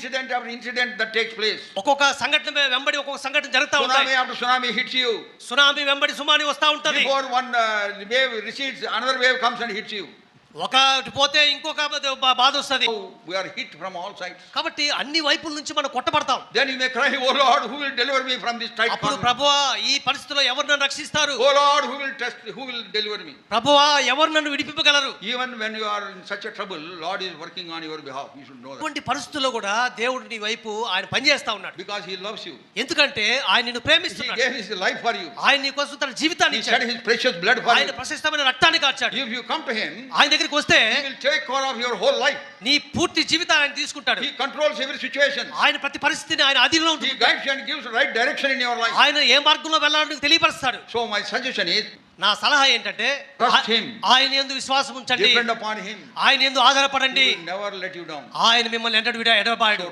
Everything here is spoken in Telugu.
incident after incident that takes place. ఒక్కొక్క సంఘటన వెంబడి ఒక్కొక్క సంఘటన జరుగుతా ఉంటాయి. Tsunami after tsunami hits you. Tsunami వెంబడి సునామీ వస్తా ఉంటది. Before one wave recedes, another wave comes and hits you. ఒకటి పోతే ఇంకొక బాధ వస్తది. So we are hit from all sides. కాబట్టి అన్ని వైపుల నుంచి మనం కొట్టబడతాం. Then you may cry, oh Lord, who will deliver me from this tight అప్పుడు corner? ప్రభువా ఈ పరిస్థితిలో ఎవరు నన్ను రక్షిస్తారు? Oh Lord, who will deliver me? ప్రభువా ఎవరు నన్ను విడిపించగలరు? Even when you are in such a trouble, Lord is working on your behalf. You should know that. ఇటువంటి పరిస్థితుల్లో కూడా దేవుడు నీ వైపు ఆయన పనిచేస్తా ఉన్నాడు. Because he loves you. ఎందుకంటే ఆయన నిన్ను He ప్రేమిస్తున్నాడు. gave his life for you. ఆయన నీ కోసం తన జీవితాన్ని He shed ఇచ్చాడు. his precious blood for ఆయన you. ప్రశస్తమైన రక్తాన్ని కార్చాడు. If you come to him, ఆయన దగ్గరికి వస్తే he will take care of your whole life. నీ పూర్తి జీవితాన్ని ఆయన తీసుకుంటాడు. He controls every situation. ఆయన ప్రతి పరిస్థితిని ఆయన అధీనంలో He ఉంచుకుంటాడు. guides you and gives right direction in your life. ఆయన ఏ మార్గంలో వెళ్ళాలని నీకు తెలియపరుస్తాడు. So my suggestion is, నా సలహా ఏంటంటే Trust him. ఆయన యందు విశ్వాసం ఉంచండి. depend upon him. ఆయన యందు ఆధారపడండి. He will never let you down. ఆయన మిమ్మల్ని ఎన్నడూ ఎడబాయడు.